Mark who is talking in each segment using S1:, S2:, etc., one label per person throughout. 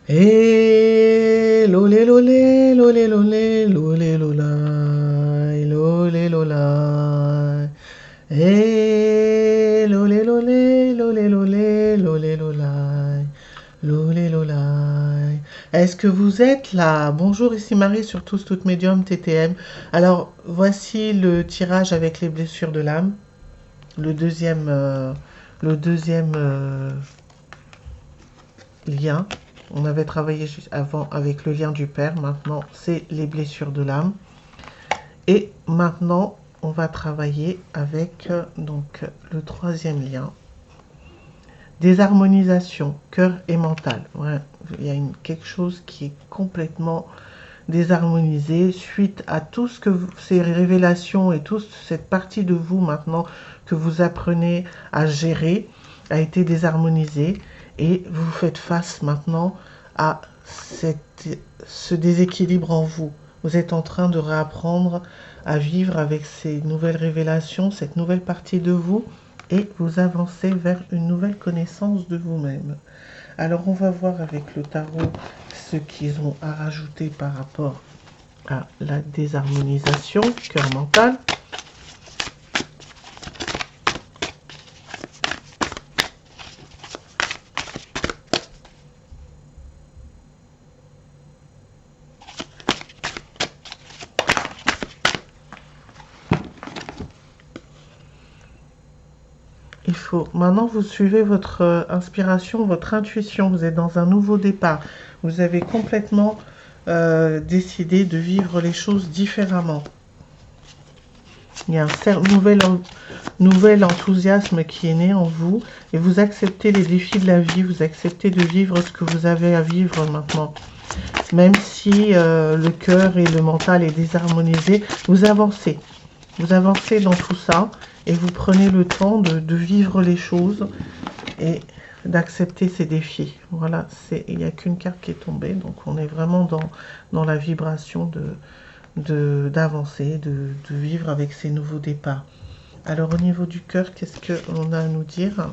S1: Et lolé lolé lolé lolé lolé lolai lolé lolai. Et lolé lolé lolé lolé lolé lolai lolé lolai. Est-ce que vous êtes là? Bonjour, ici Marie sur Tous Toutes Médium TTM. Alors voici le tirage avec les blessures de l'âme. Le deuxième, le deuxième lien. On avait travaillé juste avant avec le lien du père. Maintenant, c'est les blessures de l'âme. Et maintenant, on va travailler avec donc le troisième lien. Désharmonisation, cœur et mental. Ouais, il y a quelque chose qui est complètement désharmonisé suite à tout ce que ces révélations et toute cette partie de vous maintenant que vous apprenez à gérer a été désharmonisée et vous faites face maintenant à ce déséquilibre en vous. Vous êtes en train de réapprendre à vivre avec ces nouvelles révélations, cette nouvelle partie de vous, et vous avancez vers une nouvelle connaissance de vous-même. Alors on va voir avec le tarot ce qu'ils ont à rajouter par rapport à la désharmonisation, cœur mental. Il faut maintenant vous suivez votre inspiration, votre intuition. Vous êtes dans un nouveau départ. Vous avez complètement décidé de vivre les choses différemment. Il y a un nouvel enthousiasme qui est né en vous et vous acceptez les défis de la vie. Vous acceptez de vivre ce que vous avez à vivre maintenant. Même si le cœur et le mental est désharmonisé, vous avancez. Vous avancez dans tout ça et vous prenez le temps de vivre les choses et d'accepter ces défis. Voilà, il n'y a qu'une carte qui est tombée, donc on est vraiment dans la vibration d'avancer, de vivre avec ces nouveaux départs. Alors au niveau du cœur, qu'est-ce qu'on a à nous dire ?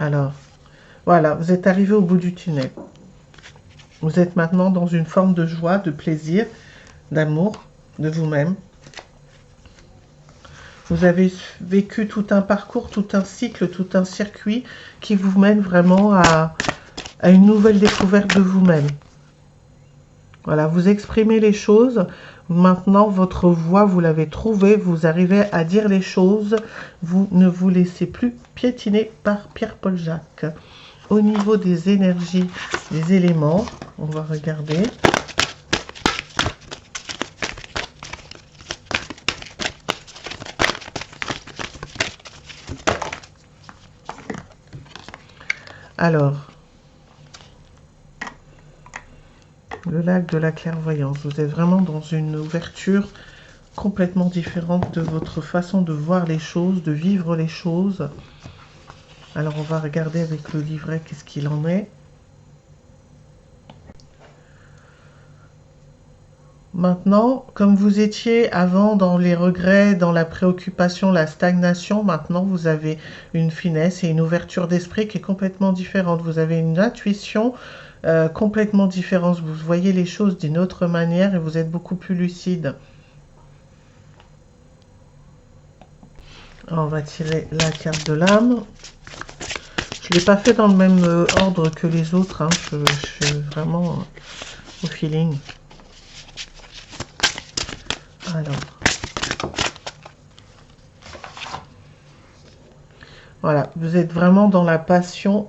S1: Alors, voilà, vous êtes arrivé au bout du tunnel. Vous êtes maintenant dans une forme de joie, de plaisir, d'amour de vous-même. Vous avez vécu tout un parcours, tout un cycle, tout un circuit qui vous mène vraiment à une nouvelle découverte de vous-même. Voilà, vous exprimez les choses. Maintenant, votre voix, vous l'avez trouvée. Vous arrivez à dire les choses. Vous ne vous laissez plus piétiner par Pierre-Paul Jacques. Au niveau des énergies, des éléments, on va regarder. Alors, le lac de la clairvoyance. Vous êtes vraiment dans une ouverture complètement différente de votre façon de voir les choses, de vivre les choses. Alors, on va regarder avec le livret qu'est-ce qu'il en est. Maintenant, comme vous étiez avant dans les regrets, dans la préoccupation, la stagnation, maintenant vous avez une finesse et une ouverture d'esprit qui est complètement différente. Vous avez une intuition complètement différente. Vous voyez les choses d'une autre manière et vous êtes beaucoup plus lucide. Alors, on va tirer la carte de l'âme. Je ne l'ai pas fait dans le même ordre que les autres. Hein. Je suis vraiment au feeling. Alors. Voilà, vous êtes vraiment dans la passion,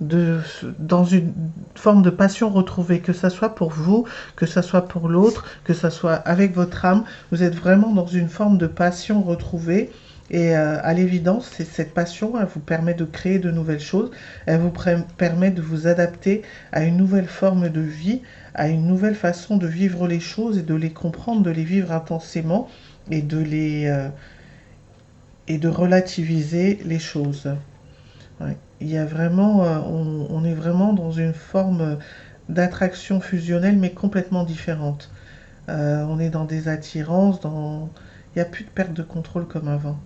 S1: dans une forme de passion retrouvée, que ce soit pour vous, que ce soit pour l'autre, que ce soit avec votre âme. Vous êtes vraiment dans une forme de passion retrouvée. Et à l'évidence, cette passion, elle vous permet de créer de nouvelles choses. Elle vous permet de vous adapter à une nouvelle forme de vie, à une nouvelle façon de vivre les choses et de les comprendre, de les vivre intensément et et de relativiser les choses. Ouais. Il y a vraiment, on est vraiment dans une forme d'attraction fusionnelle, mais complètement différente. On est dans des attirances, il n'y a plus de perte de contrôle comme avant.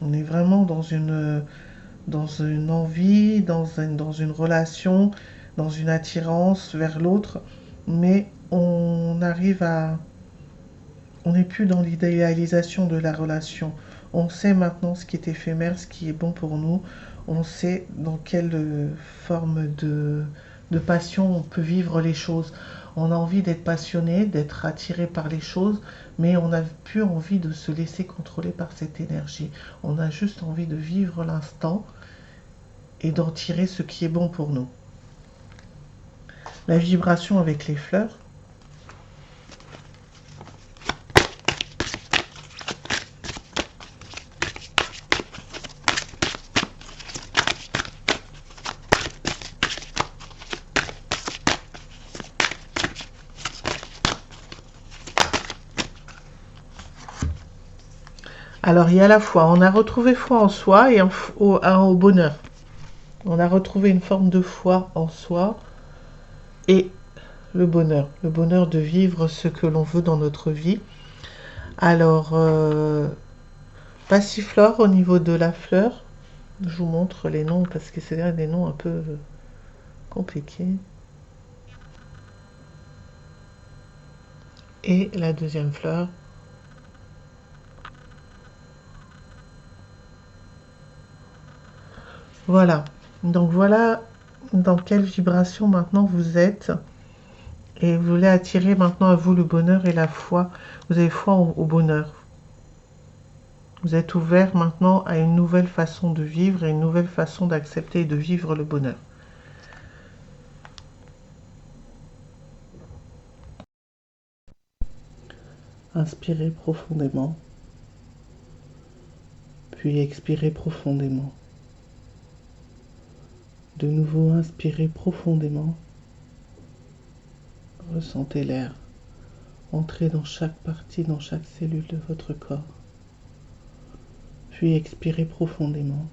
S1: On est vraiment dans une envie, dans une relation, dans une attirance vers l'autre, mais on n'est plus dans l'idéalisation de la relation. On sait maintenant ce qui est éphémère, ce qui est bon pour nous. On sait dans quelle forme de passion on peut vivre les choses. On a envie d'être passionné, d'être attiré par les choses, mais on n'a plus envie de se laisser contrôler par cette énergie. On a juste envie de vivre l'instant et d'en tirer ce qui est bon pour nous. La vibration avec les fleurs. Alors il y a la foi. On a retrouvé foi en soi et au bonheur. On a retrouvé une forme de foi en soi et le bonheur de vivre ce que l'on veut dans notre vie. Alors, passiflore au niveau de la fleur, je vous montre les noms parce que c'est des noms un peu compliqués. Et la deuxième fleur. Voilà. Donc voilà dans quelle vibration maintenant vous êtes. Et vous voulez attirer maintenant à vous le bonheur et la foi. Vous avez foi au bonheur. Vous êtes ouvert maintenant à une nouvelle façon de vivre et une nouvelle façon d'accepter et de vivre le bonheur. Inspirez profondément, puis expirez profondément. De nouveau, inspirez profondément. Ressentez l'air entrer dans chaque partie, dans chaque cellule de votre corps. Puis expirez profondément.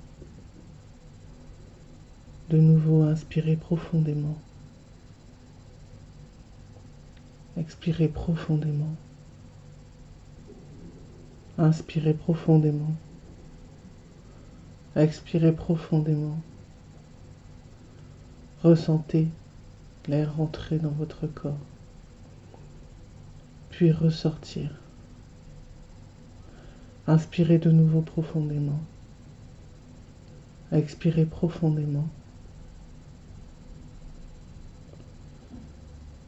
S1: De nouveau, inspirez profondément. Expirez profondément. Inspirez profondément. Expirez profondément. Ressentez l'air entrer dans votre corps. Puis ressortir. Inspirez de nouveau profondément. Expirez profondément.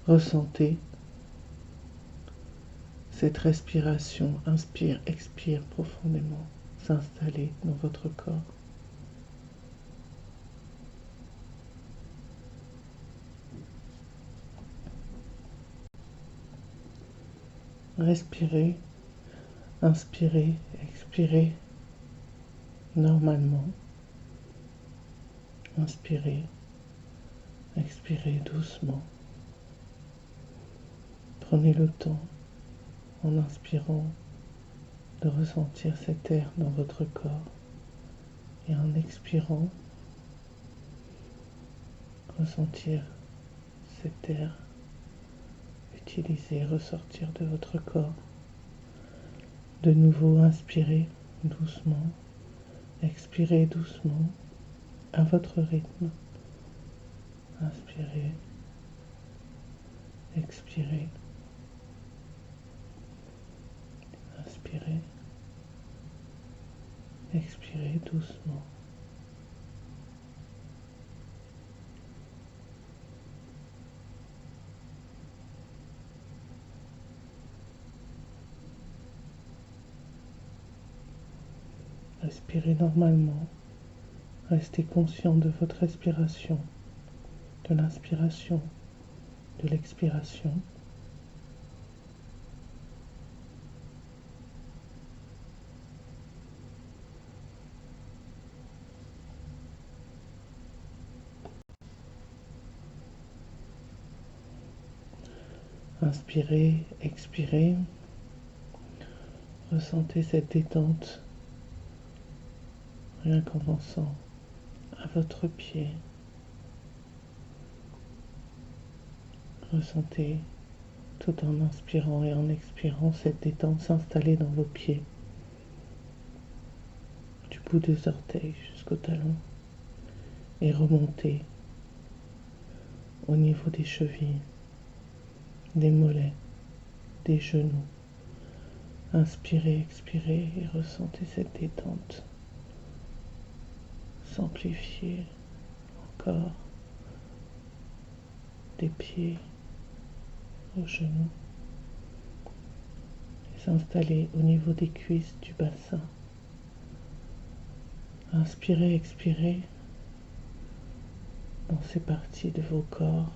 S1: Ressentez cette respiration, inspire, expire profondément, s'installer dans votre corps. Respirez, inspirez, expirez normalement. Inspirez, expirez doucement. Prenez le temps, en inspirant, de ressentir cet air dans votre corps et en expirant, ressentir cet air utilisé, ressortir de votre corps. De nouveau, inspirez doucement, expirez doucement à votre rythme. Inspirez, expirez, inspirez, expirez doucement. Respirez normalement. Restez conscient de votre respiration, de l'inspiration, de l'expiration. Inspirez, expirez. Ressentez cette détente, rien qu'en pensant à votre pied, Ressentez, tout en inspirant et en expirant, cette détente s'installer dans vos pieds, du bout des orteils jusqu'au talon, et remonter au niveau des chevilles, des mollets, des genoux. Inspirez, expirez et ressentez cette détente s'amplifier encore des pieds aux genoux et s'installer au niveau des cuisses, du bassin. Inspirez, expirez dans ces parties de vos corps,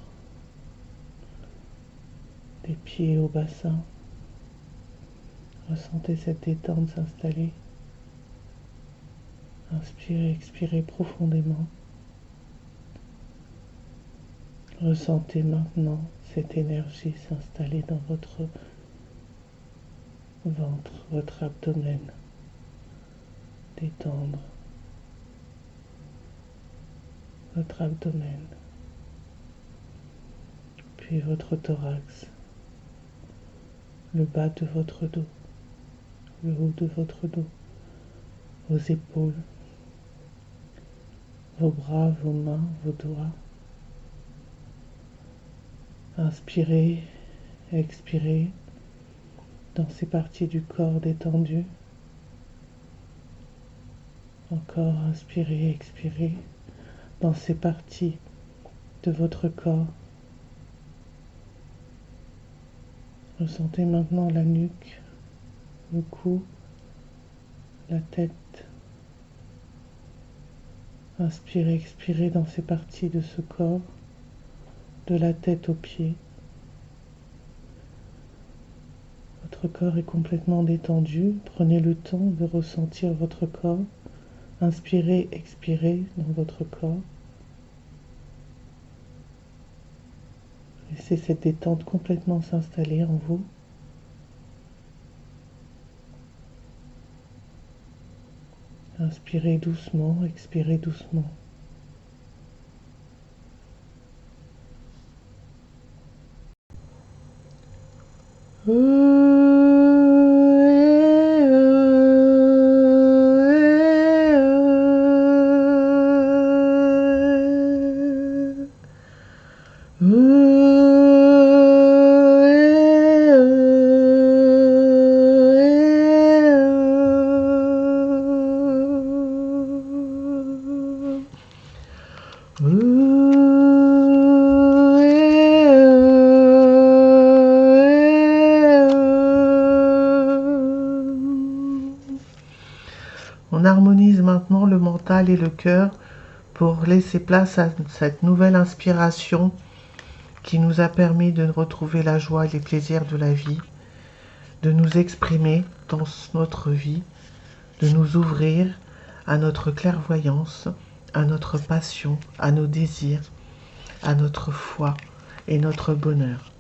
S1: des pieds au bassin. Ressentez cette détente s'installer. Inspirez, expirez profondément. Ressentez maintenant cette énergie s'installer dans votre ventre, votre abdomen. Détendre votre abdomen, puis votre thorax, le bas de votre dos, le haut de votre dos, vos épaules, vos bras, vos mains, vos doigts. Inspirez, expirez dans ces parties du corps détendues. Encore inspirez, expirez dans ces parties de votre corps. Ressentez maintenant la nuque, le cou, la tête. Inspirez, expirez dans ces parties de ce corps, de la tête aux pieds. Votre corps est complètement détendu. Prenez le temps de ressentir votre corps. Inspirez, expirez dans votre corps. Laissez cette détente complètement s'installer en vous. Inspirez doucement, expirez doucement. On harmonise maintenant le mental et le cœur pour laisser place à cette nouvelle inspiration qui nous a permis de retrouver la joie et les plaisirs de la vie, de nous exprimer dans notre vie, de nous ouvrir à notre clairvoyance, à notre passion, à nos désirs, à notre foi et notre bonheur.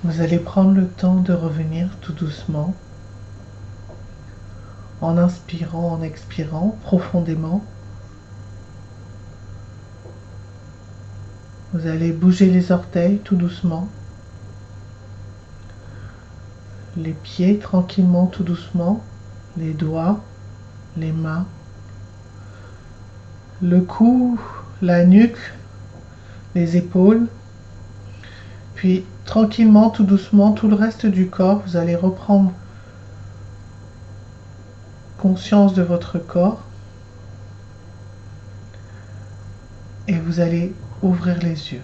S1: Vous allez prendre le temps de revenir tout doucement, en inspirant, en expirant profondément. Vous allez bouger les orteils tout doucement, les pieds tranquillement tout doucement, les doigts, les mains, le cou, la nuque, les épaules. Puis tranquillement, tout doucement, tout le reste du corps, vous allez reprendre conscience de votre corps et vous allez ouvrir les yeux.